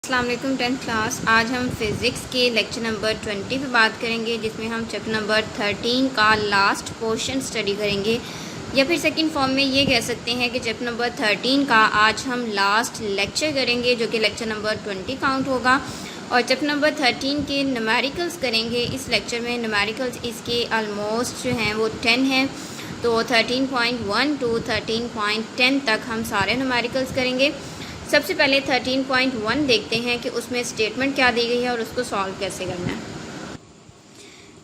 अस्सलाम वालेकुम 10th class. आज हम फिज़िक्स के लेक्चर नंबर 20 पे बात करेंगे, जिसमें हम चैप्टर नंबर 13 का लास्ट पोर्शन स्टडी करेंगे, या फिर सेकंड फॉर्म में ये कह सकते हैं कि चैप्टर नंबर 13 का आज हम लास्ट लेक्चर करेंगे, जो कि लेक्चर नंबर 20 काउंट होगा। और चैप्टर नंबर 13 के न्यूमेरिकल्स करेंगे इस लेक्चर में। न्यूमेरिकल्स इसके ऑलमोस्ट जो हैं वो 10 हैं, तो 13.1 टू 13.10 तक हम सारे न्यूमेरिकल्स करेंगे। सबसे पहले 13.1 देखते हैं कि उसमें स्टेटमेंट क्या दी गई है और उसको सॉल्व कैसे करना है।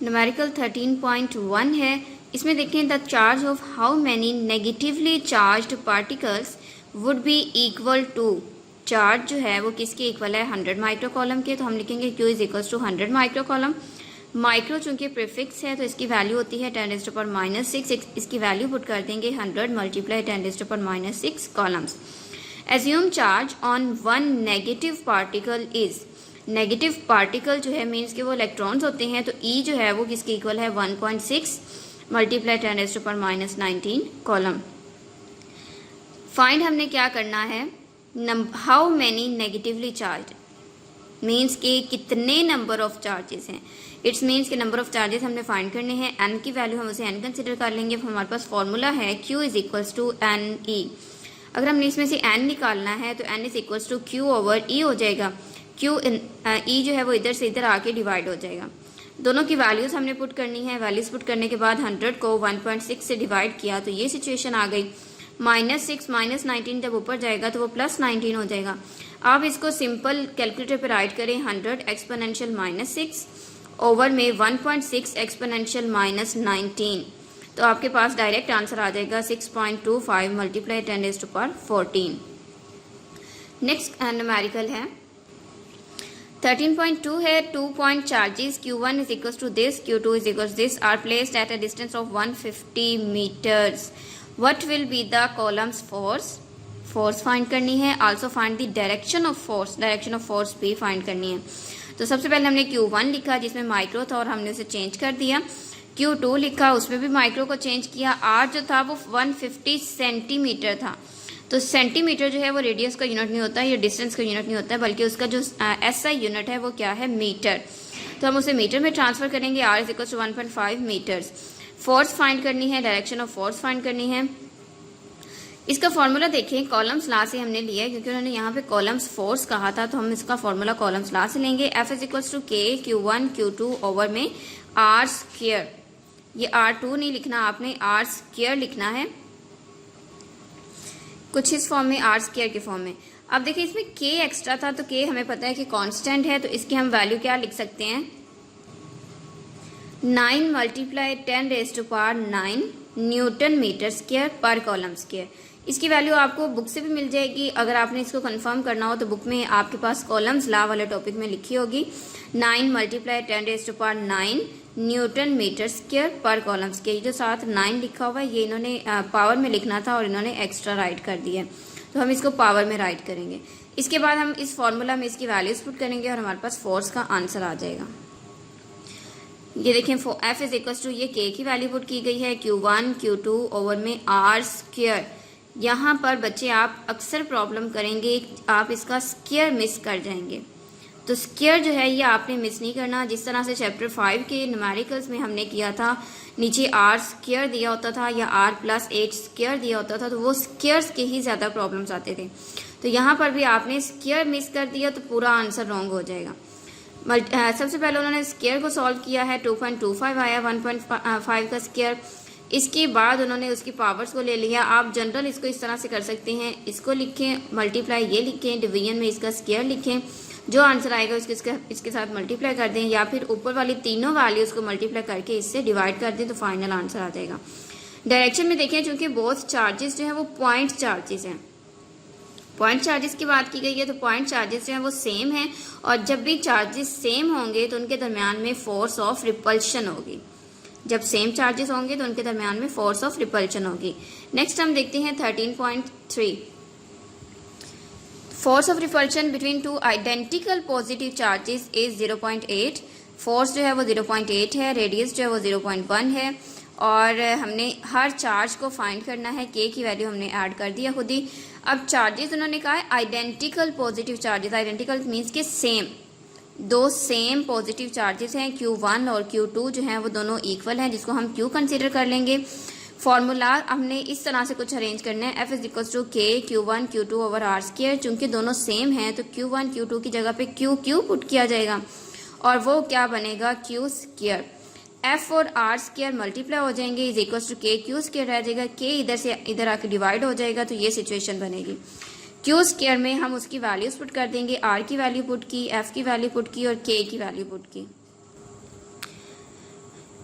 न्यूमेरिकल 13.1 है। इसमें देखें, the charge of how many negatively charged particles would be equal to. Charge जो है वो किसके इक्वल है? 100 माइक्रो कॉलम के। तो हम लिखेंगे Q is equal to 100 micro coulomb. Micro चूँकि प्रीफिक्स है तो इसकी वैल्यू होती है 10⁻⁶। इसकी वैल्यू पुट कर देंगे 100 multiply 10⁻⁶ columns. Assume charge on one negative particle is। Negative particle जो है मीन्स कि वो इलेक्ट्रॉन्स होते हैं, तो E जो है वो किसके इक्वल है? 1.6 मल्टीप्लाई 10⁻⁻19 कॉलम। फाइंड हमने क्या करना है? How many negatively charge means कि कितने नंबर ऑफ चार्जेस हैं। इट्स मीन्स कि नंबर ऑफ चार्जेस हमने फाइंड करने हैं। n की वैल्यू हम उसे n कंसिडर कर लेंगे। हमारे पास फॉर्मूला है Q is equals to NE। अगर हमने इसमें से n निकालना है तो n is equals to Q over E हो जाएगा। E जो है वो इधर से इधर आके डिवाइड हो जाएगा। दोनों की वैल्यूज़ हमने पुट करनी है। वैल्यूज़ पुट करने के बाद 100 को 1.6 से डिवाइड किया तो ये सिचुएशन आ गई। -6 -19 जब ऊपर जाएगा तो वो +19 हो जाएगा। आप इसको सिंपल कैलकुलेटर पे राइट करें। 100 एक्सपोनेंशियल -6 ओवर में 1.6 एक्सपोनेंशियल -19, तो आपके पास डायरेक्ट आंसर आ जाएगा 6.25 मल्टीप्लाई 10⁻14। नेक्स्ट न्यूमेरिकल है 13.2 है। 2 point charges Q1 is equal to this, Q2 is equal to this are placed at a distance of 150 metres. What will be the Coulomb's force? Force find करनी है। Also find the direction of force. Direction of force भी find करनी है। तो सबसे पहले हमने Q1 लिखा जिसमें माइक्रो था और हमने उसे चेंज कर दिया। Q2 लिखा, उसमें भी माइक्रो को चेंज किया। R जो था वो 150 सेंटीमीटर था। तो सेंटीमीटर जो है वो रेडियस का यूनिट नहीं होता है, ये डिस्टेंस का यूनिट नहीं होता है, बल्कि उसका जो SI यूनिट है वो क्या है? मीटर। तो हम उसे मीटर में ट्रांसफर करेंगे। R is equal to 1.5 metres. Force find करनी है, डायरेक्शन ऑफ फोर्स फाइंड करनी है। इसका फॉर्मूला देखें, कॉलम्स ला से हमने लिया है क्योंकि उन्होंने यहाँ पे कॉलम्स फोर्स कहा था, तो हम इसका फॉर्मूला कॉलम्स ला से लेंगे। F is equal to K Q1 Q2 over में R स्क्वायर। ये R2 नहीं लिखना आपने, R स्क्वायर लिखना है। कुछ इस फॉर्म में, R स्क्वायर के फॉर्म में। अब देखिए इसमें K एक्स्ट्रा था, तो K हमें पता है कि कांस्टेंट है, तो इसकी हम वैल्यू क्या लिख सकते हैं? 9 मल्टीप्लाई 10⁻⁹ न्यूटन मीटर स्क्वायर पर कॉलम स्क्वायर। इसकी वैल्यू आपको बुक से भी मिल जाएगी। अगर आपने इसको कंफर्म करना हो तो बुक में आपके पास कॉलम्स ला वाले टॉपिक में लिखी होगी। 9 मल्टीप्लाई 10⁻⁹ न्यूटन मीटर स्क्वायर पर कॉलम स्क्वायर। जो साथ 9 लिखा हुआ है ये इन्होंने पावर में लिखना था और इन्होंने एक्स्ट्रा राइट कर दिया है, तो हम इसको पावर में राइट करेंगे। इसके बाद हम इस फॉर्मूला में इसकी वैल्यूज पुट करेंगे और हमारे पास फोर्स का आंसर आ जाएगा। ये देखें, F इज इक्वल टू ये K की वैल्यू पुट की गई है Q1 Q2 ओवर में R स्क्वायर। यहाँ पर बच्चे आप अक्सर प्रॉब्लम करेंगे, आप इसका स्क्वायर मिस कर जाएंगे। तो स्क्वायर जो है ये आपने मिस नहीं करना। जिस तरह से चैप्टर 5 के न्यूमेरिकल्स में हमने किया था, नीचे R स्क्वायर दिया होता था या R+8 स्क्वायर दिया होता था, तो वो स्क्वायर्स के ही ज़्यादा प्रॉब्लम्स आते थे। तो यहाँ पर भी आपने स्क्वायर मिस कर दिया तो पूरा आंसर रॉन्ग हो जाएगा। सबसे पहले उन्होंने स्क्वायर को सॉल्व किया है, 2.25 आया 1.5 का स्क्वायर। इसके बाद उन्होंने उसकी पावर्स को ले लिया। आप जनरल इसको इस तरह से कर सकते हैं, इसको लिखें, मल्टीप्लाई ये लिखें, डिवीजन में इसका स्क्वायर लिखें, जो आंसर आएगा इसके साथ मल्टीप्लाई कर दें, या फिर ऊपर वाली तीनों वैल्यूज़ को मल्टीप्लाई करके इससे डिवाइड कर दें तो फाइनल आंसर आ जाएगा। डायरेक्शन में देखें, चूँकि बोथ चार्जेस जो है वो पॉइंट चार्जेस हैं। पॉइंट चार्जेस की बात की गई है, तो पॉइंट चार्जेस जो हैं वो सेम हैं, और जब भी चार्जेस सेम होंगे तो उनके दरमियान में फोर्स ऑफ रिपल्शन होगी। जब सेम चार्जेस होंगे तो उनके दरमियान में फोर्स ऑफ रिपल्शन होगी। नेक्स्ट हम देखते हैं 13.3। Force of repulsion between two identical positive charges is 0.8। Force जो है वो 0.8 है, रेडियस जो है वो 0.1 है, और हमने हर चार्ज को फाइंड करना है। K की वैल्यू हमने ऐड कर दिया खुद ही। अब चार्जेस उन्होंने कहा है identical positive charges, identical means के सेम, दो सेम पॉजिटिव चार्जेस हैं Q1 और Q2 जो हैं वो दोनों इक्वल हैं, जिसको हम Q कंसीडर कर लेंगे। फॉर्मूला हमने इस तरह से कुछ अरेंज करना है, F is equal to K Q1 Q2 over are square. चूंकि दोनों सेम हैं तो Q1 Q2 की जगह पे Q पुट किया जाएगा और वो क्या बनेगा Q स्क्वायर। F और R स्क्वायर मल्टीप्लाई हो जाएंगे, is equal to K Q square रह जाएगा, K इधर से इधर आके डिवाइड हो जाएगा, तो ये सिचुएशन बनेगी। Q स्क्वायर में हम उसकी वैल्यूज पुट कर देंगे, R की वैल्यू पुट की, F की वैल्यू पुट की और K की वैल्यू पुट की।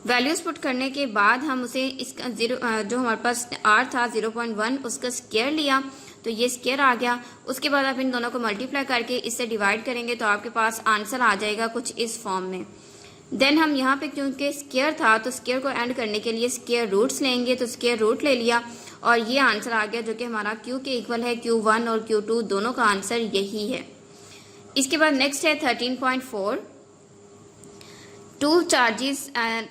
वैल्यूज पुट करने के बाद हम उसे इसका जो हमारे पास R था 0.1 उसका स्क्वायर लिया, तो ये स्क्वायर आ गया। उसके बाद आप इन दोनों को मल्टीप्लाई करके इससे डिवाइड करेंगे तो आपके पास आंसर आ जाएगा कुछ इस फॉर्म में। देन हम यहाँ पे क्योंकि स्क्वायर था तो स्क्वायर को एंड करने के लिए स्क्वायर रूट्स लेंगे, तो स्क्वायर रूट ले लिया और ये आंसर आ गया जो कि हमारा Q के इक्वल है। Q1 और Q2 दोनों का आंसर यही है। इसके बाद नेक्स्ट है 13.4। Two charges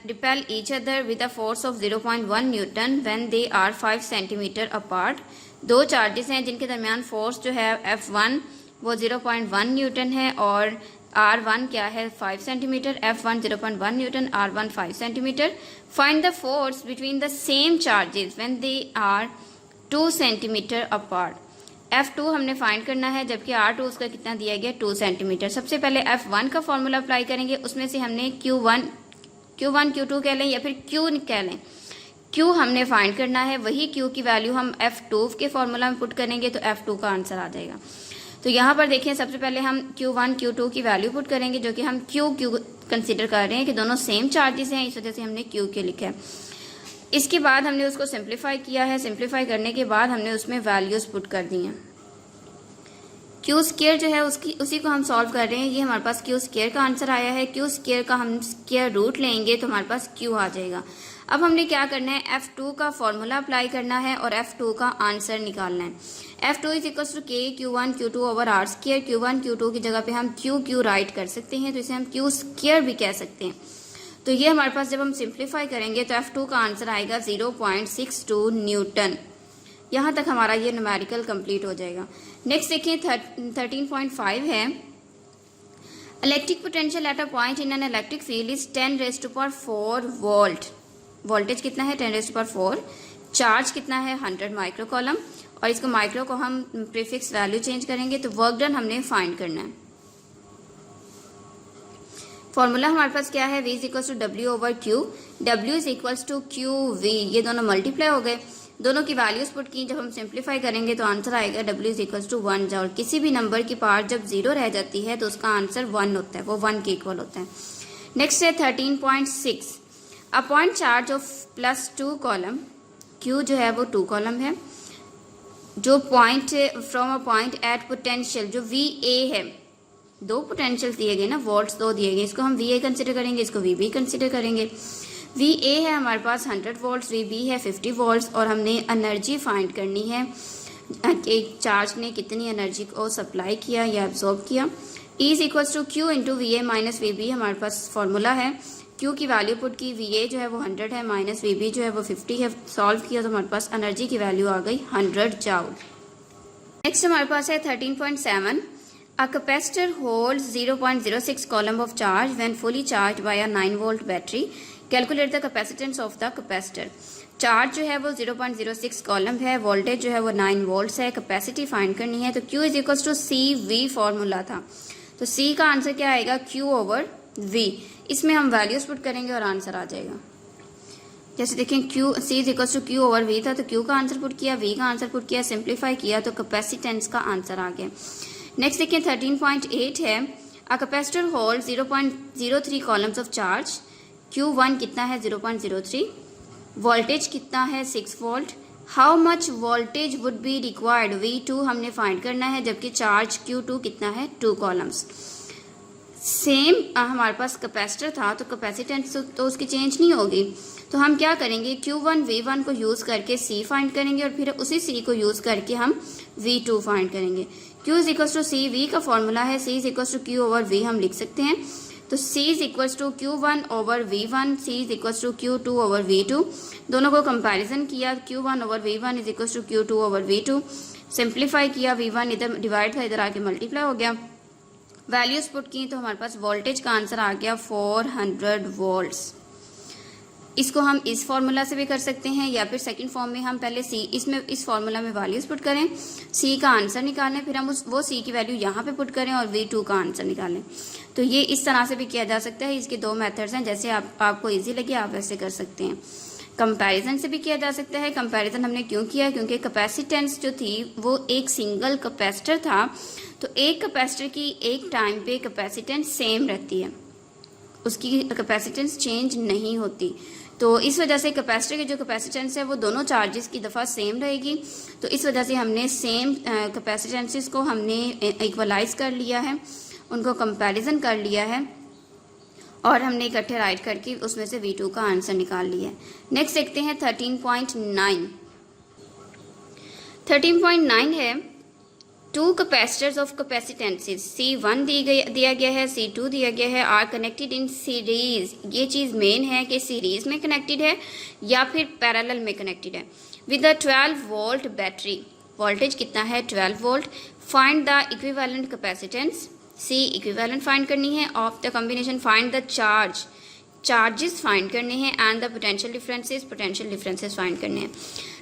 repel each other with a force of 0.1 Newton when they are 5 centimeter apart। दो चार्जेस हैं जिनके दरमियान फोर्स जो है F1 वो 0.1 न्यूटन है और R1 क्या है 5 centimetre. F1 0.1 newton, R1 5 centimetre. Find the force between the same charges when they are 2 centimetre apart. F2 हमने फाइंड करना है जबकि R2 उसका कितना दिया गया 2 सेंटीमीटर। सबसे पहले F1 का फॉर्मूला अप्लाई करेंगे, उसमें से हमने Q1 Q2 कह लें या फिर Q कह लें, Q हमने फाइंड करना है, वही Q की वैल्यू हम F2 के फॉर्मूला में पुट करेंगे तो F2 का आंसर आ जाएगा। तो यहाँ पर देखिए सबसे पहले हम Q1 Q2 की वैल्यू पुट करेंगे जो कि हम Q कंसिडर कर रहे हैं कि दोनों सेम चार्जेस हैं, इस वजह से हमने Q के लिखा है। इसके बाद हमने उसको सिंप्लीफाई किया है, सिंप्लीफाई करने के बाद हमने उसमें वैल्यूज पुट कर दी हैं। Q स्क्वायर जो है उसी को हम सॉल्व कर रहे हैं, ये हमारे पास Q स्क्वायर का आंसर आया है। Q स्क्वायर का हम स्क्वायर रूट लेंगे तो हमारे पास Q आ जाएगा। अब हमने क्या करना है, F2 का फॉर्मूला अप्लाई करना है और F2 का आंसर निकालना है। F2 is equal to K Q1 Q2 over are square. Q1 Q2 की जगह पे हम Q राइट कर सकते हैं, तो इसे हम Q स्क्वायर भी कह सकते हैं। तो ये हमारे पास जब हम सिंप्लीफाई करेंगे तो F2 का आंसर आएगा 0.62 न्यूटन। यहाँ तक हमारा ये न्यूमेरिकल कंप्लीट हो जाएगा। नेक्स्ट देखिए 13.5 है, electric potential at a point in an electric field is 10⁴ volt. Voltage कितना है 10⁴, चार्ज कितना है 100 माइक्रो कॉलम, और इसको माइक्रो को हम प्रीफिक्स वैल्यू चेंज करेंगे तो वर्क डन हमने फाइंड करना है। फॉर्मूला हमारे पास क्या है, V is equal to W over Q, W is equal to QV, ये दोनों मल्टीप्लाई हो गए, दोनों की वैल्यूज पुट की, जब हम सिंप्लीफाई करेंगे तो आंसर आएगा W इज इक्वल टू 1। और किसी भी नंबर की पावर जब 0 रह जाती है तो उसका आंसर 1 होता है, वो 1 के इक्वल होता है। नेक्स्ट है 13.6, a point charge of +2 coulomb, Q जो है वो 2 कॉलम है, जो point from a point at potential जो VA है, दो पोटेंशियल दिए गए ना, वोल्ट्स दो दिए गए, इसको हम VA कंसिडर करेंगे, इसको VB कंसिडर करेंगे। VA है हमारे पास 100 वोल्ट्स, VB है 50 वोल्ट्स, और हमने एनर्जी फाइंड करनी है कि चार्ज ने कितनी एनर्जी को सप्लाई किया या एब्जॉर्ब किया। E is equal to Q into VA minus VB हमारे पास फॉर्मूला है। Q की वैल्यू पुट की, VA जो है वो 100 है माइनस VB जो है वो 50 है, सॉल्व किया तो हमारे पास एनर्जी की वैल्यू आ गई 100 जूल। नेक्स्ट हमारे पास है 13.7, a capacitor holds 0.06 coulomb of charge when fully charged by a 9 volt battery. Calculate the capacitance of the capacitor. Charge जो है वो 0.06 कॉलम है, वोल्टेज जो है वो 9 वोल्ट्स है, कैपेसिटी फाइंड करनी है तो Q is equal to CV formula था, तो C का आंसर क्या आएगा Q ओवर V। इसमें हम वैल्यूज पुट करेंगे और आंसर आ जाएगा। जैसे देखें C is equal to Q over V था तो Q का आंसर पुट किया, V का आंसर पुट किया, सिंप्लीफाई किया तो कैपेसिटेंस का आंसर आ गया। नेक्स्ट देखिए 13.8 है, a capacitor hold 0.03 columns of charge, Q1 कितना है 0.03, वोल्टेज कितना है 6 volt, how much voltage would be required, V2 हमने फाइंड करना है, जबकि चार्ज Q2 कितना है 2 कॉलम्स। सेम हमारे पास कैपेसिटर था तो कैपेसिटेंस तो उसकी चेंज नहीं होगी, तो हम क्या करेंगे Q1 V1 को यूज़ करके C फाइंड करेंगे और फिर उसी C को यूज़ करके हम V2 फाइंड करेंगे। Q is equal to C, V का फॉर्मूला है C is equal to Q over V हम लिख सकते हैं, तो C is equal to Q1 over V1, C is equal to Q2 over V2, दोनों को कंपैरिजन किया, Q1 over V1 is equal to Q2 over V2, simplify किया, V1 इधर डिवाइड था, इधर आके मल्टीप्लाई हो गया, वैल्यूज पुट की तो हमारे पास वोल्टेज का आंसर आ गया 400 वोल्ट्स। इसको हम इस फॉर्मूला से भी कर सकते हैं या फिर सेकंड फॉर्म में हम पहले सी इस फॉर्मूला में वैल्यूज पुट करें, सी का आंसर निकालें, फिर हम वो सी की वैल्यू यहाँ पे पुट करें और V2 का आंसर निकालें। तो ये इस तरह से भी किया जा सकता है। इसके दो मेथड्स हैं, जैसे आपको ईजी लगे आप वैसे कर सकते हैं। कंपैरिजन से भी किया जा सकता है। कंपैरिजन हमने क्यों किया, क्योंकि कैपेसिटेंस जो थी वो एक सिंगल कैपेसिटर था, तो एक कैपेसिटर की एक टाइम पे कैपेसिटेंस सेम रहती है, उसकी कैपेसिटेंस चेंज नहीं होती। तो इस वजह से कैपेसिटर की जो कैपेसिटेंस है वो दोनों चार्जेस की दफ़ा सेम रहेगी। तो इस वजह से हमने सेम कैपेसिटेंसेस को हमने इक्वलाइज कर लिया है, उनको कंपैरिजन कर लिया है और हमने इकट्ठे राइट करके उसमें से V2 का आंसर निकाल लिया है। नेक्स्ट देखते हैं 13.9। 13.9 है टू कैपेसिटर्स ऑफ कैपेसिटेंसेस C1 दिया गया है, C2 दिया गया है, आर कनेक्टेड इन सीरीज। ये चीज़ मेन है कि सीरीज में कनेक्टेड है या फिर पैरेलल में कनेक्टेड है। With a 12 volt battery, voltage कितना है 12 volt. Find the equivalent capacitance, C equivalent find करनी है, of the combination find the charge, charges find करने हैं, and the potential differences find करने हैं।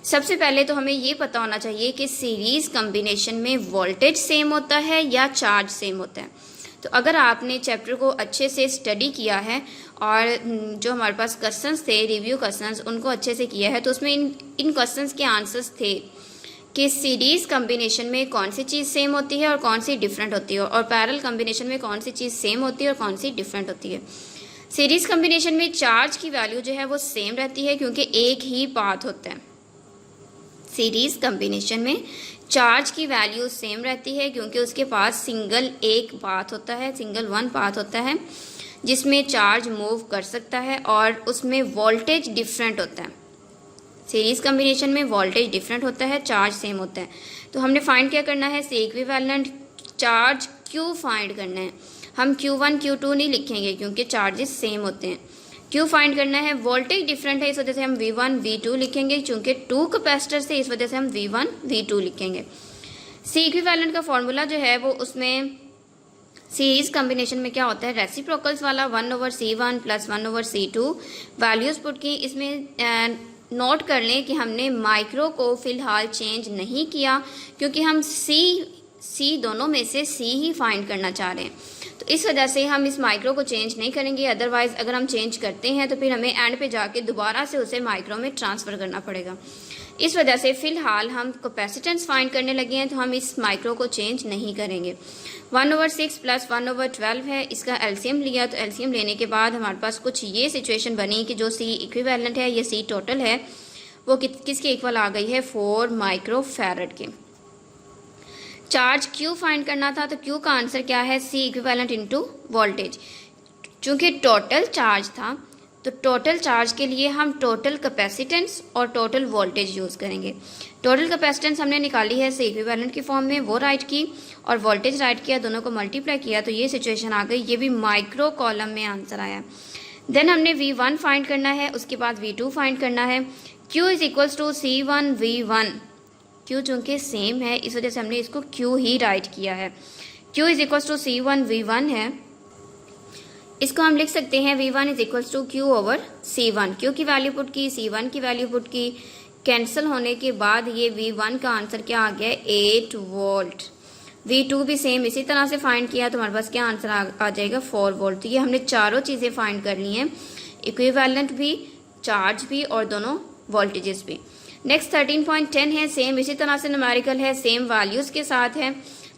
सबसे पहले तो हमें ये पता होना चाहिए कि सीरीज कॉम्बिनेशन में वोल्टेज सेम होता है या चार्ज सेम होता है। तो अगर आपने चैप्टर को अच्छे से स्टडी किया है और जो हमारे पास क्वेश्चंस थे, रिव्यू क्वेश्चंस, उनको अच्छे से किया है, तो उसमें इन क्वेश्चंस के आंसर्स थे कि सीरीज कॉम्बिनेशन में कौन सी चीज़ सेम होती है और कौन सी डिफरेंट होती है, और पैरेलल कॉम्बिनेशन में कौन सी चीज़ सेम होती है और कौन सी डिफरेंट होती है। सीरीज कॉम्बिनेशन में चार्ज की वैल्यू जो है वो सेम रहती है क्योंकि एक ही पाथ होता है। सीरीज कॉम्बिनेशन में चार्ज की वैल्यू सेम रहती है क्योंकि उसके पास सिंगल एक पाथ होता है, सिंगल वन पाथ होता है जिसमें चार्ज मूव कर सकता है, और उसमें वोल्टेज डिफरेंट होता है। सीरीज कॉम्बिनेशन में वोल्टेज डिफरेंट होता है, चार्ज सेम होता है। तो हमने फाइंड क्या करना है, C equivalent charge Q find करना है। हम Q1 Q2 नहीं लिखेंगे क्योंकि चार्जेस सेम होते हैं। Q फाइंड करना है, वोल्टेज डिफरेंट है इस वजह से हम V1 V2 लिखेंगे, चूंकि टू कैपेसिटर से इस वजह से हम V1 V2 लिखेंगे। सी इक्विवेलेंट का फॉर्मूला जो है वो उसमें सीरीज कॉम्बिनेशन में क्या होता है, रेसिप्रोकल्स वाला 1/C1 + 1/C2 वैल्यूज पुट की। इसमें नोट कर लें कि हमने माइक्रो को फिलहाल चेंज नहीं किया क्योंकि हम सी दोनों में से सी ही फाइंड करना चाह रहे हैं, तो इस वजह से हम इस माइक्रो को चेंज नहीं करेंगे। अदरवाइज अगर हम चेंज करते हैं तो फिर हमें एंड पे जाके दोबारा से उसे माइक्रो में ट्रांसफ़र करना पड़ेगा। इस वजह से फ़िलहाल हम कैपेसिटेंस फाइंड करने लगे हैं, तो हम इस माइक्रो को चेंज नहीं करेंगे। 1/6 + 1/12 है, इसका एलसीएम लिया, तो एलसीएम लेने के बाद हमारे पास कुछ ये सिचुएशन बनी कि जो सी इक्विवेलेंट है, ये सी टोटल है, वो किसके इक्वल आ गई है, 4 माइक्रोफैरड के। चार्ज Q फाइंड करना था, तो Q का आंसर क्या है, C इक्विवेलेंट इनटू वोल्टेज। चूंकि टोटल चार्ज था तो टोटल चार्ज के लिए हम टोटल कैपेसिटेंस और टोटल वोल्टेज यूज़ करेंगे। टोटल कैपेसिटेंस हमने निकाली है C इक्विवेलेंट की फॉर्म में, वो राइट की, और वोल्टेज राइट किया, दोनों को मल्टीप्लाई किया, तो ये सिचुएशन आ गई। ये भी माइक्रो कॉलम में आंसर आया। देन हमने V1 फाइंड करना है, उसके बाद V2 फाइंड करना है। Q = C1 V1, Q चूँकि सेम है इस वजह से हमने इसको Q ही राइट किया है। Q = C1 V1 है, इसको हम लिख सकते हैं V1 = Q/C1। Q की वैल्यू पुट की, C1 की वैल्यू पुट की, कैंसिल होने के बाद ये V1 का आंसर क्या आ गया, 8 वोल्ट। V2 भी सेम इसी तरह से फाइंड किया, तो हमारे पास क्या आंसर आ जाएगा, 4 वोल्ट। तो ये हमने चारों चीज़ें फाइंड कर ली हैं, इक्विवेलेंट भी, चार्ज भी और दोनों वोल्टेजेस भी। नेक्स्ट 13.10 है, सेम इसी तरह से न्यूमेरिकल है, सेम वैल्यूज़ के साथ है,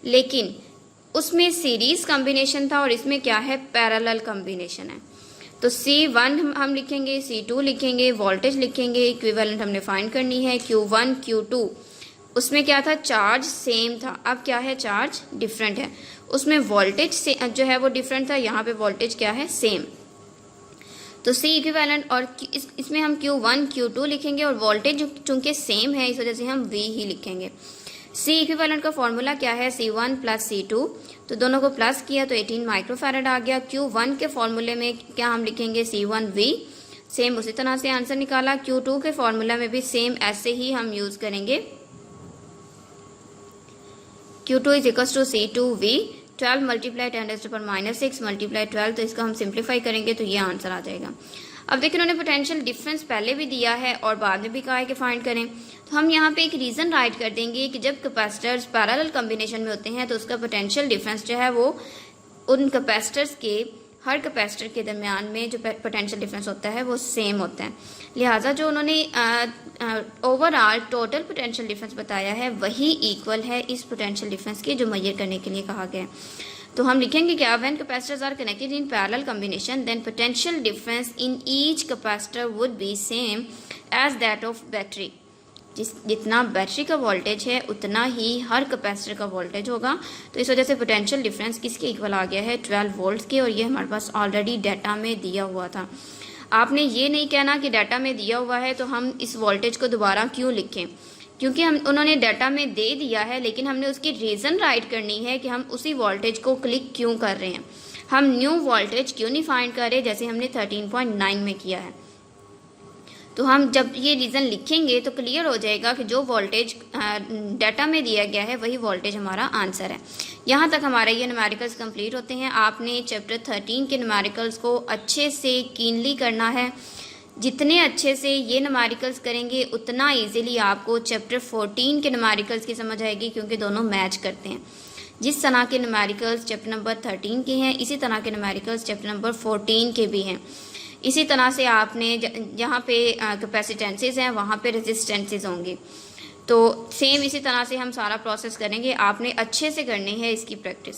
लेकिन उसमें सीरीज कॉम्बिनेशन था और इसमें क्या है, पैरेलल कॉम्बिनेशन है। तो C1 हम लिखेंगे, C2 लिखेंगे, वोल्टेज लिखेंगे, इक्विवेलेंट हमने फाइंड करनी है, Q1 Q2। उसमें क्या था, चार्ज सेम था, अब क्या है, चार्ज डिफरेंट है। उसमें वोल्टेज से जो है वो डिफरेंट था, यहाँ पे वोल्टेज क्या है, सेम। तो C इक्विवेलेंट, और इसमें हम Q1 Q2 लिखेंगे, और वोल्टेज चूंकि सेम है इस वजह से हम V ही लिखेंगे। C इक्विवेलेंट का फॉर्मूला क्या है, C1 + C2, तो दोनों को प्लस किया तो 18 माइक्रोफैरड आ गया। Q1 के फॉर्मूले में क्या हम लिखेंगे, C1 V, सेम उसी तरह से आंसर निकाला। Q2 के फॉर्मूला में भी सेम ऐसे ही हम यूज़ करेंगे। Q2 is equal to C2V 12 multiply 10⁻⁻6 multiply 12, तो इसका हम सिंप्लीफाई करेंगे तो ये आंसर आ जाएगा। अब देखिए उन्होंने पोटेंशियल डिफरेंस पहले भी दिया है और बाद में भी कहा है कि फाइंड करें, तो हम यहाँ पे एक रीज़न राइट कर देंगे कि जब कैपेसिटर्स पैरेलल कॉम्बिनेशन में होते हैं तो उसका पोटेंशियल डिफरेंस जो है वो उन कैपेसिटर्स के हर कैपेसिटर के दरमियान में जो पोटेंशियल डिफरेंस होता है वो सेम होता है। लिहाजा जो उन्होंने ओवरऑल टोटल पोटेंशियल डिफरेंस बताया है वही इक्वल है इस पोटेंशियल डिफरेंस के जो मेजर करने के लिए कहा गया है। तो हम लिखेंगे क्या, when capacitors are connected in parallel combination then potential difference in each capacitor would be same as that of battery. जितना बैटरी का वोल्टेज है उतना ही हर कैपेसिटर का वोल्टेज होगा। तो इस वजह से पोटेंशियल डिफरेंस किसके इक्वल आ गया है, 12 वोल्ट के, और ये हमारे पास ऑलरेडी डाटा में दिया हुआ था। आपने ये नहीं कहना कि डाटा में दिया हुआ है तो हम इस वोल्टेज को दोबारा क्यों लिखें, क्योंकि उन्होंने डाटा में दे दिया है, लेकिन हमने उसकी रीज़न राइट करनी है कि हम उसी वोल्टेज को क्लिक क्यों कर रहे हैं। हम न्यू वोल्टेज क्यों नहीं फाइंड कर रहे जैसे हमने 13.9 में किया है। तो हम जब ये रीज़न लिखेंगे तो क्लियर हो जाएगा कि जो वोल्टेज डाटा में दिया गया है वही वोल्टेज हमारा आंसर है। यहाँ तक हमारे ये न्यूमेरिकल्स कंप्लीट होते हैं। आपने चैप्टर 13 के न्यूमेरिकल्स को अच्छे से कीनली करना है। जितने अच्छे से ये न्यूमेरिकल्स करेंगे उतना इजीली आपको चैप्टर 14 के न्यूमेरिकल्स की समझ आएगी, क्योंकि दोनों मैच करते हैं। जिस तरह के न्यूमेरिकल्स चैप्टर नंबर 13 के हैं इसी तरह के न्यूमेरिकल्स चैप्टर नंबर 14 के भी हैं। इसी तरह से आपने जहाँ पे कैपेसिटेंसेस हैं वहाँ पे रेजिस्टेंसेस होंगे, तो सेम इसी तरह से हम सारा प्रोसेस करेंगे। आपने अच्छे से करनी है इसकी प्रैक्टिस।